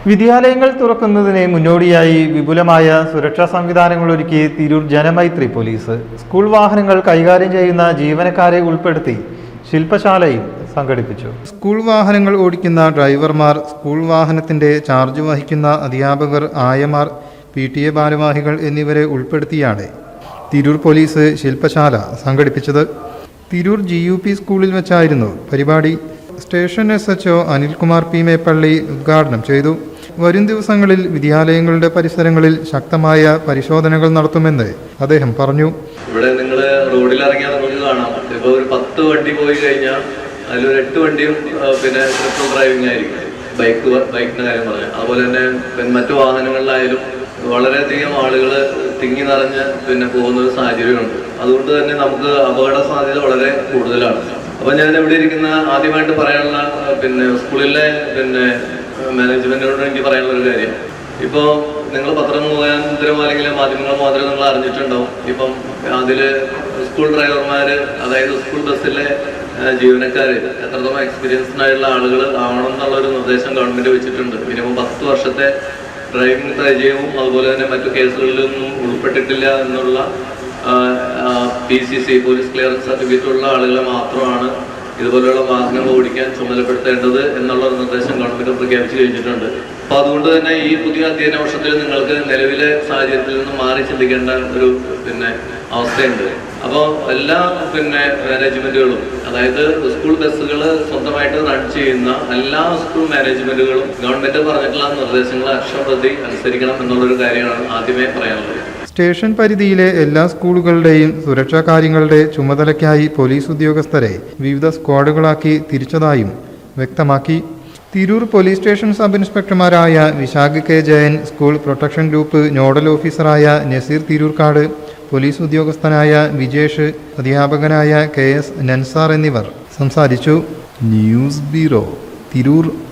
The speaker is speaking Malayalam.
വിദ്യാലയങ്ങൾ തുറക്കുന്നതിന് മുന്നോടിയായി വിപുലമായ സുരക്ഷാ സംവിധാനങ്ങൾ ഒരുക്കി തിരൂർ ജനമൈത്രി പോലീസ്. സ്കൂൾ വാഹനങ്ങൾ കൈകാര്യം ചെയ്യുന്ന ജീവനക്കാരെ ഉൾപ്പെടുത്തി ശില്പശാലയും സംഘടിപ്പിച്ചു. സ്കൂൾ വാഹനങ്ങൾ ഓടിക്കുന്ന ഡ്രൈവർമാർ, സ്കൂൾ വാഹനത്തിന്റെ ചാർജ് വഹിക്കുന്ന അധ്യാപകർ, ആയമാർ, PTA ഭാരവാഹികൾ എന്നിവരെ ഉൾപ്പെടുത്തിയാണ് തിരൂർ പോലീസ് ശില്പശാല സംഘടിപ്പിച്ചത്. തിരൂർ GUP സ്കൂളിൽ വെച്ചായിരുന്നു പരിപാടി. Station SHO Anilkumar P. Meppally ഉദ്ഘാടനം ചെയ്തു. വരും ദിവസങ്ങളിൽ വിദ്യാലയങ്ങളുടെ പരിസരങ്ങളിൽ ശക്തമായ പരിശോധനകൾ നടത്തുമെന്ന് അദ്ദേഹം പറഞ്ഞു. ഇവിടെ നിങ്ങൾ റോഡിൽ ഇറങ്ങിയാൽ നമുക്ക് കാണാം, ഇപ്പോൾ ഒരു 10 വണ്ടി പോയി കഴിഞ്ഞാൽ അതിലൊരു 8 വണ്ടിയും പിന്നെ ട്രിപ്പിൾ ഡ്രൈവിംഗ് ആയിരിക്കും. ബൈക്കിന്റെ കാര്യം പറഞ്ഞാൽ, അതുപോലെ തന്നെ മറ്റു വാഹനങ്ങളിലായാലും വളരെയധികം ആളുകൾ തിങ്ങി നിറഞ്ഞ് പിന്നെ പോകുന്ന ഒരു സാഹചര്യമുണ്ട്. അതുകൊണ്ട് തന്നെ നമുക്ക് അപകട സാധ്യത വളരെ കൂടുതലാണ്. അപ്പൊ ഞാൻ ഇവിടെ ഇരിക്കുന്ന ആദ്യമായിട്ട് പറയാനുള്ള സ്കൂളിലെ മാനേജ്മെന്റിനോട് എനിക്ക് പറയാനുള്ള ഒരു കാര്യം, ഇപ്പോൾ നിങ്ങൾ പത്രം മുഖാന്തരം അല്ലെങ്കിൽ മാധ്യമങ്ങൾ മുഖാന്തരം നിങ്ങൾ അറിഞ്ഞിട്ടുണ്ടാവും. ഇപ്പം അതില് സ്കൂൾ ഡ്രൈവർമാര്, അതായത് സ്കൂൾ ബസ്സിലെ ജീവനക്കാര് എത്രത്തോളം എക്സ്പീരിയൻസ്ഡ് ആയിട്ടുള്ള ആളുകൾ ആവണം എന്നുള്ളൊരു നിർദ്ദേശം ഗവൺമെന്റ് വെച്ചിട്ടുണ്ട്. മിനിമം 10 വർഷത്തെ ഡ്രൈവിംഗ് പരിചയവും അതുപോലെ തന്നെ മറ്റു കേസുകളിലൊന്നും ഉൾപ്പെട്ടിട്ടില്ല എന്നുള്ള PCC പോലീസ് ക്ലിയറൻസ് സർട്ടിഫിക്കറ്റ് ഉള്ള ആളുകളെ മാത്രമാണ് ഇതുപോലെയുള്ള വാഹനങ്ങൾ ഓടിക്കാൻ ചുമതലപ്പെടുത്തേണ്ടത് എന്നുള്ള ഒരു നിർദ്ദേശം ഗവൺമെന്റ് പ്രഖ്യാപിച്ചു കഴിഞ്ഞിട്ടുണ്ട്. അപ്പോൾ അതുകൊണ്ട് തന്നെ ഈ പുതിയ അധ്യയന വർഷത്തിൽ നിങ്ങൾക്ക് നിലവിലെ സാഹചര്യത്തിൽ നിന്ന് മാറി ചിന്തിക്കേണ്ട ഒരു അവസ്ഥയുണ്ട്. അപ്പോൾ എല്ലാ മാനേജ്മെന്റുകളും, അതായത് സ്കൂൾ ബസ്സുകൾ സ്വന്തമായിട്ട് റൺ ചെയ്യുന്ന എല്ലാ സ്കൂൾ മാനേജ്മെന്റുകളും ഗവൺമെന്റ് പറഞ്ഞിട്ടുള്ള നിർദ്ദേശങ്ങൾ അക്ഷരപ്രതി അനുസരിക്കണം എന്നുള്ളൊരു കാര്യമാണ് ആദ്യമേ പറയാനുള്ളത്. സ്റ്റേഷൻ പരിധിയിലെ എല്ലാ സ്കൂളുകളുടെയും സുരക്ഷാ കാര്യങ്ങളുടെ ചുമതലയ്ക്കായി പോലീസ് ഉദ്യോഗസ്ഥരെ വിവിധ സ്ക്വാഡുകളാക്കി തിരിച്ചതായും വ്യക്തമാക്കി. തിരൂർ പോലീസ് സ്റ്റേഷൻ സബ് ഇൻസ്പെക്ടർമാരായ Vishakh K. Jayan, school protection group nodal ഓഫീസറായ നസീർ തിരൂർക്കാട്, പോലീസ് ഉദ്യോഗസ്ഥനായ വിജേഷ്, അധ്യാപകനായ KS നൻസാർ എന്നിവർ സംസാരിച്ചു. News bureau, Tirur.